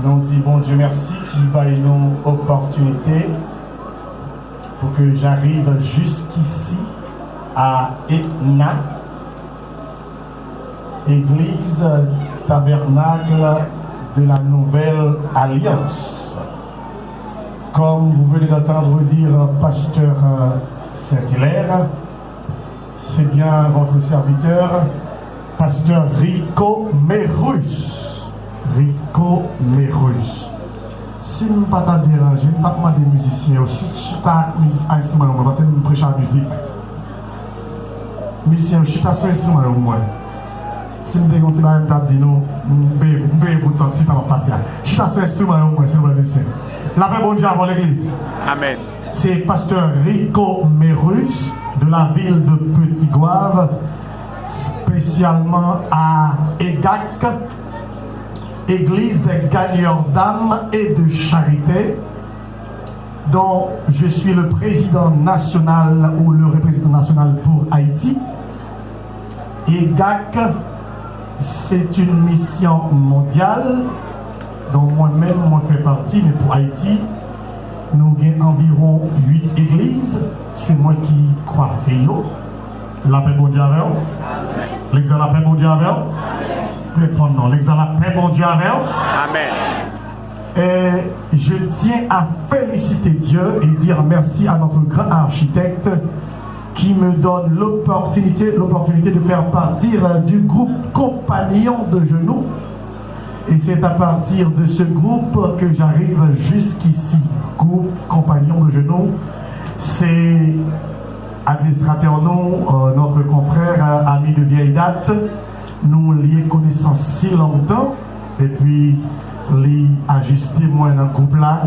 Nous disons bon Dieu merci qui va nous opportunité pour que j'arrive jusqu'ici à Etna, Église tabernacle de la Nouvelle Alliance. Comme vous venez d'entendre dire pasteur Saint-Hilaire, c'est bien votre serviteur, pasteur Rico Merus. Rico Merus. Si je ne pas te déranger, je ne vais pas demander des musiciens aussi. Je suis un instrument, parce que je prêche la musique. Musicien, je suis un instrument au moins. Si je me dis que je vais dire non, je vais vous dire que je vais passer. Je suis un instrument au moins, c'est le musicien. La paix bon Dieu avant l'église. Amen. C'est pasteur Rico Merus de la ville de Petit-Goâve, spécialement à Egac, Église des gagneurs d'âmes et de charité, dont je suis le président national ou le représentant national pour Haïti. EGAC, c'est une mission mondiale dont moi-même moi fais partie, mais pour Haïti, nous avons environ 8 églises. C'est moi qui crois Féo. La paix bon Dieu avec vous. L'exemple la paix bon Dieu avec vous. Répondons, l'exemple la paix bon Dieu avec vous. Amen. Et je tiens à féliciter Dieu et dire merci à notre grand architecte qui me donne l'opportunité de faire partir du groupe Compagnon de Genoux. Et c'est à partir de ce groupe que j'arrive jusqu'ici. Groupe Compagnon de Genoux, c'est administrateur nous, notre confrère, ami de vieille date. Nous liés connaissance si longtemps. Et puis, les ajusté moi dans le groupe là.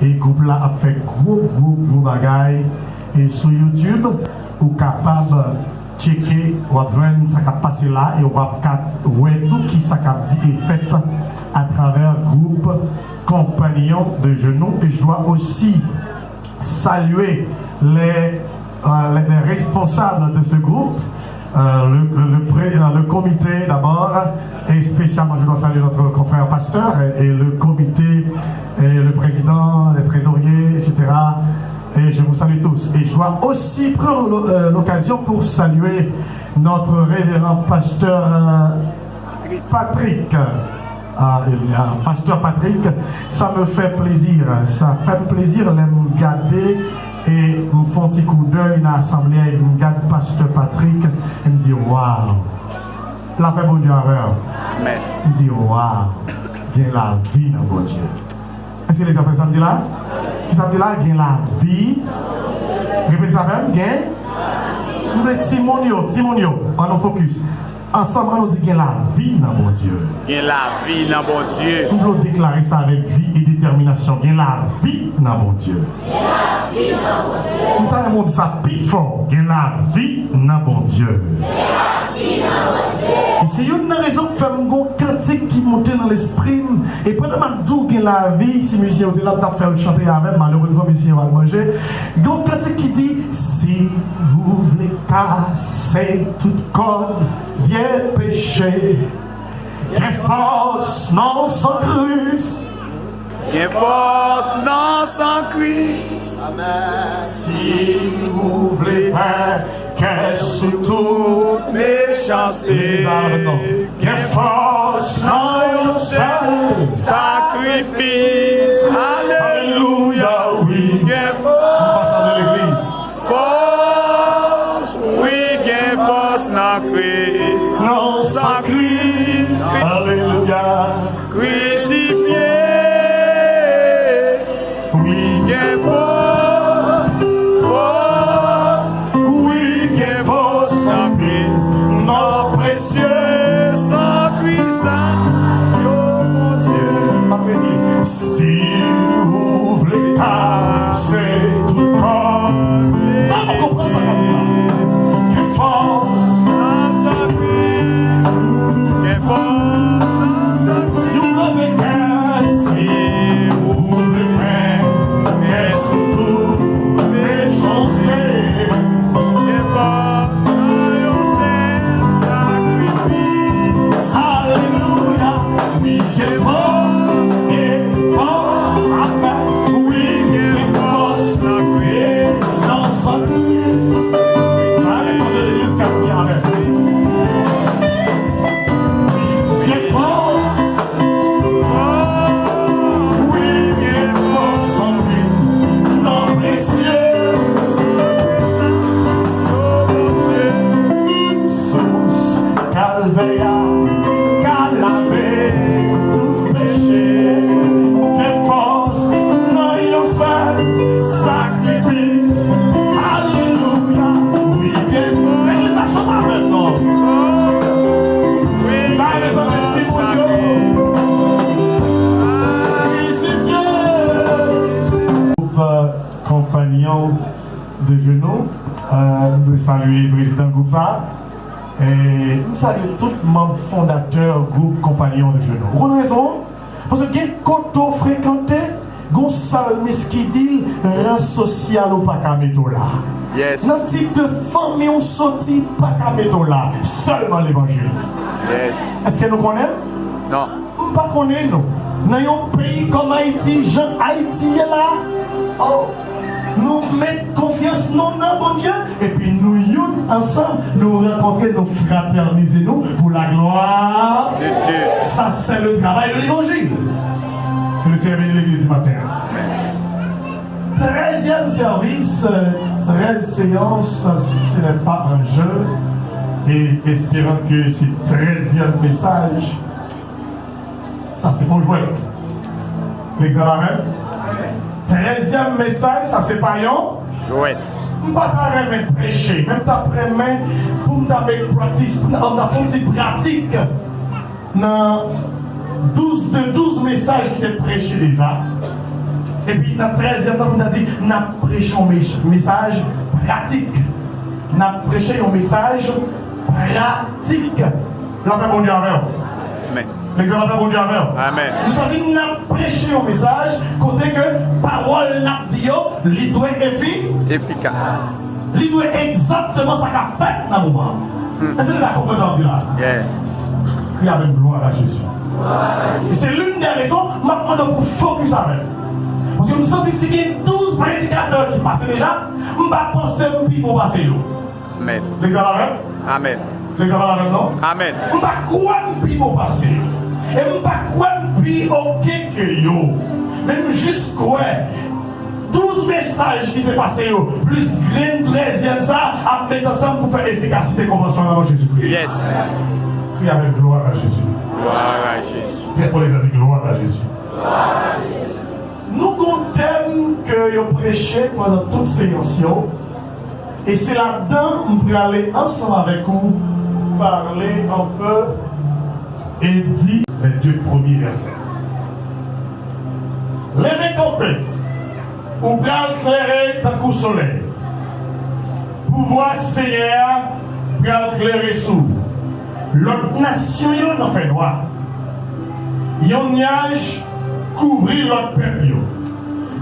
Et le groupe là a fait gros bagaille. Et sur YouTube, vous êtes capable de checker, ou voir ça qui a passé là. Et vous voir tout qui ça dit est fait à travers le groupe Compagnon de Genoux. Et je dois aussi saluer les responsables de ce groupe. Le comité d'abord, et spécialement je dois saluer notre confrère pasteur et le comité, et le président, les trésoriers, etc. Et je vous salue tous. Et je dois aussi prendre l'occasion pour saluer notre révérend pasteur Patrick. Pasteur Patrick, ça me fait plaisir. Ça fait plaisir de me garder et me font un petit coup d'œil dans l'assemblée et me garde pasteur Patrick et me dit waouh, la paix bon Dieu avec. Amen. Il me dit waouh, il y a la vie dans bon Dieu. Est-ce que les gens samedi là? Qui samedi là, il y a la vie. Répétez ça même, il y a. Nous voulons Timonio, on nous focus. Ensemble, on nous dit qu'il y a la vie dans mon Dieu. Il y a la vie dans mon Dieu. Nous voulons déclarer ça avec vie et détermination. Il y a la vie dans mon Dieu. Il y a la vie dans mon Dieu. Nous avons dit ça plus fort. Il y a la vie dans mon Dieu. Il y a la vie dans mon Dieu. Et c'est une raison qui fait un cantique qui monte dans l'esprit. Et pendant que je dis qu'il y a la vie, si monsieur est là, tu as fait chanter avec, malheureusement, monsieur va manger. Il y a un cantique qui dit si vous voulez casser toute corde, viens péché. Quelle force non sans Christ. Quelle force non sans Christ. Amen. Si vous voulez faire qu'elle sous toute méchanceté. Quelle force non seul Sacrifice. Alléluia, oui. Quelle force. Oui, quelle force non Christ. Non sans Christ. Alléluia. Crucifié. Oui, Quelle force. oui, quelle force sans Christ. Non précieux. Sans Christ, oh mon Dieu. Après dit, si compagnons de genoux. Nous saluons le président groupe ça. Et nous saluons tous les membres fondateurs groupe compagnons de genoux. Vous avez raison? Parce que quand on fréquente, on salmis qui dit rang social ou pas qu'à mettre là. Yes. Dans le type de famille, on sortit pas qu'à mettre là. Seulement l'évangile. Yes. Est-ce que nous connaissons? Non. Pas connaissons nous. Dans un pays comme Haïti, Jean Haïti est là. Oh. Nous mettons confiance non dans bon Dieu et puis nous ensemble nous rencontrer, nous fraterniser nous pour la gloire de Dieu. Ça c'est le travail de l'évangile. Que le Seigneur bénisse l'église matin. 13e service, 13 séances, ce n'est pas un jeu. Et espérant que ce 13e message, ça c'est pour jouer. L'examen. 13e message, ça c'est pas un jouet. Je ne vais pas prêcher, même après pour me faire pratique, on a fait une pratique dans 12 messages qui étaient prêchés déjà. Et puis dans le 13e, on a dit, on a prêché un message pratique. On a prêché un message pratique. L'appel bon Dieu avec vous. Amen. L'exemple bon Dieu avec vous. Amen. Nous avons dit, on a prêché un message, côté que parole n'a dit, il doit être efficace. Il doit exactement ce qu'a fait dans le moment. Est-ce que ça comprend ça là? Yeah. Il y a même gloire à Jésus. C'est l'une des raisons maintenant pour focus avec. Parce que je me sens ici qu'il y a 12 prédicateurs qui passent déjà, je ne vais pas penser que je vais passer. Amen. L'exemple avec? Amen. L'exemple avec non? Amen. Je ne vais pas croire que je vais passer. Et je ne vais pas croire que je vais passer. Même juste quoi? 12 messages qui s'est passé, plus le 13e ça, à mettre ensemble pour faire efficacité conventionnelle dans Jésus-Christ. Yes. Prie avec gloire à Jésus. Gloire à Jésus. Très pour les autres, gloire à Jésus. Nous avons un thème que vous prêchez pendant toute séance. Et c'est là-dedans que nous allons aller ensemble avec vous, parler un peu et dire les 2 premiers versets. Levez campé. Ou bien éclairer tant qu'au soleil. Pouvoir Seigneur, bien éclairer sous. L'autre nation, y'en a fait noir. Y'en nuage couvrir l'autre peuple.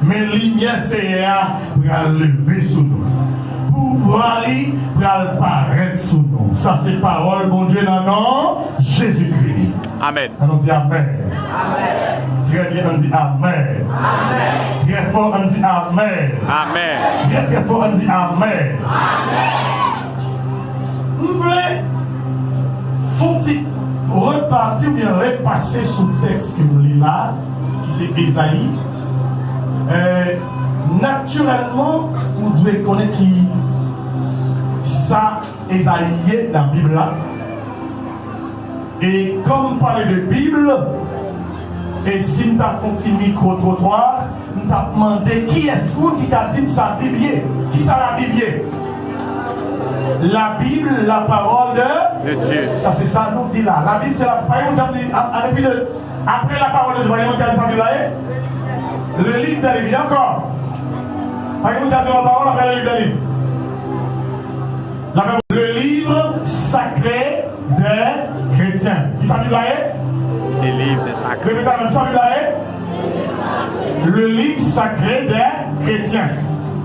Mais lumière Seigneur, bien lever sous nous. Pouvoir aller, bien paraître sous nous. Ça, c'est parole, bon Dieu, dans le nom Jésus-Christ. Amen. On dit Amen. Amen. Très bien, on dit Amen. Amen. Très fort, on dit Amen. Amen. Très très fort, on dit Amen. Amen. Nous voulons repartir ou bien repasser sur le texte que nous lisons là, qui c'est Ésaïe. Naturellement, vous devez connaître qui ça, Ésaïe, dans la Bible là. Et comme parler de Bible, et si nous avons fait un micro-trottoir, nous avons demandé qui est-ce qui a dit sa Bible. Qui ça la Bible? La Bible, la parole de Dieu. Ça c'est ça nous dit là. La Bible c'est la parole de Dieu. Après la parole de Dieu, voyez-vous quelle ça dit là? Le livre de l'Évangile encore. Voyez-vous quelle la parole après le livre de l'Évangile? Le livre sacré des chrétiens. Qui ça dit là? Les livres des sacrés. Le livre sacré des chrétiens.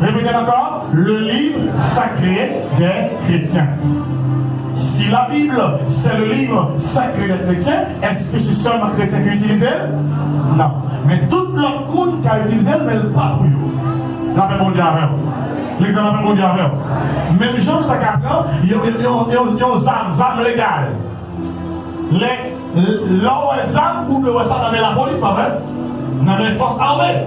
Répétez encore. Le livre sacré des chrétiens. Si la Bible, c'est le livre sacré des chrétiens, est-ce que c'est seulement les chrétiens qui utilisent? Non. Mais tout l'autre monde qui a utilisé, mais pas pour eux. La même monde avec eux. L'exemple la même monde avec eux. Même gens de ta capitale, ils ont des armes légales. Là où les armes ou de ça dans la police, dans les forces armées.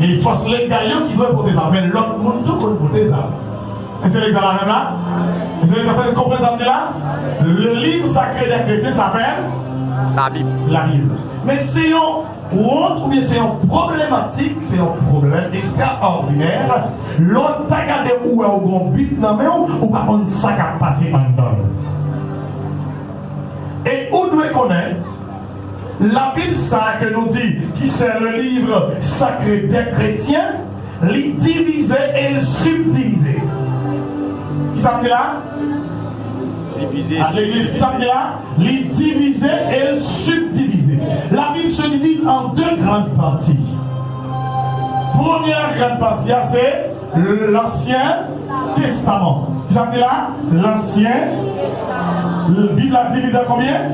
Et les forces légales qui doivent porter des armes. Mais l'autre monde doit porter des armes. Et c'est l'exemple même là? Et c'est l'exemple qu'on présente là? Le livre sacré des chrétiens s'appelle la Bible. La Bible. Mais c'est un honte ou bien c'est un problématique, c'est un problème extraordinaire. L'autre t'a regardé où est au grand Bible dans main ou par contre ça qui a passé en dedans. Et où doit connaître la Bible ça que nous dit qui c'est le livre sacré des chrétiens, les diviser et les subdiviser. Qui ça dit là? Diviser. À l'église, qui ça dit là? Les diviser et les subdiviser. La Bible se divise en deux grandes parties. Première grande partie, c'est l'Ancien Testament. Qui ça dit là? L'Ancien. La Bible a divisé combien?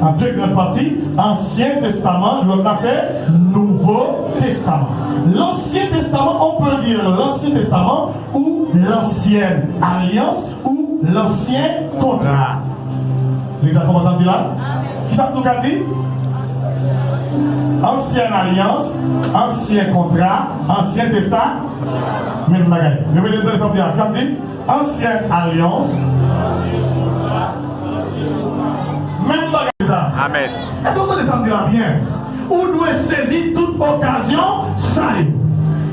En deux grandes parties. Ancien Testament, l'autre là c'est Nouveau Testament. L'Ancien Testament, on peut dire l'Ancien Testament ou l'Ancienne Alliance ou l'Ancien Contrat. Les avez entendu là? Qui ça nous a dit? Ancienne Alliance, Ancien Contrat, Ancien Testament. Même bagaille. Répétez le temps qui ça dit? Ancienne Alliance. Même bagaille. Amen. Est-ce que vous entendez ça bien? On doit saisir toute occasion, ça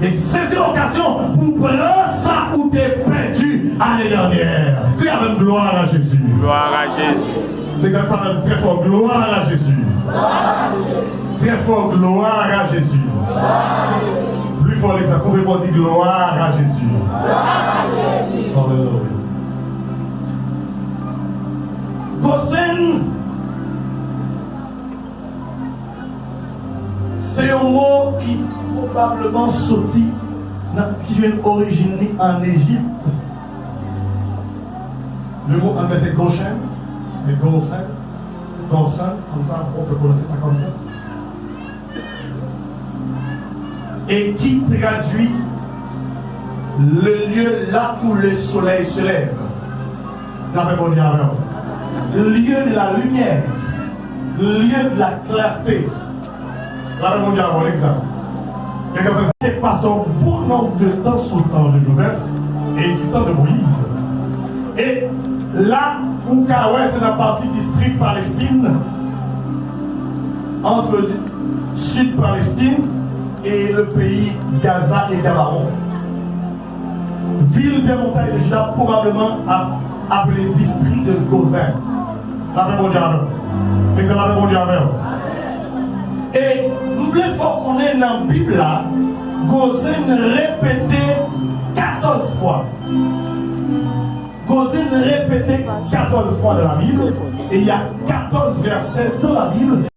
et saisir l'occasion pour prendre ça où tu es perdu l'année dernière. Il y a même gloire à Jésus. Gloire à Jésus. Les gars, ça va très fort. Gloire à Jésus. Très fort, gloire à Jésus. Plus fort, les gars, pouvez dire gloire à Jésus. Alléluia. Gosen, c'est un mot qui probablement sorti, qui vient originer en Égypte. Le mot anglais c'est Goshen, et Goshen, comme ça, on peut prononcer ça comme ça. Et qui traduit le lieu là où le soleil se lève. Le lieu de la lumière, le lieu de la clarté. La même mondiale, bon exemple. C'est passé un bon nombre de temps sous le temps de Joseph et du temps de Moïse. Et là où Karoué, c'est la partie district Palestine, entre le sud Palestine et le pays Gaza et Gabaron. Ville des montagnes de Juda, probablement appelée district de Gozen. La même mondiale. Exemple, la même mondiale. Et il faut qu'on ait dans la Bible là, Gozen répété 14 fois. Gozen répété 14 fois dans la Bible. Et il y a 14 versets dans la Bible.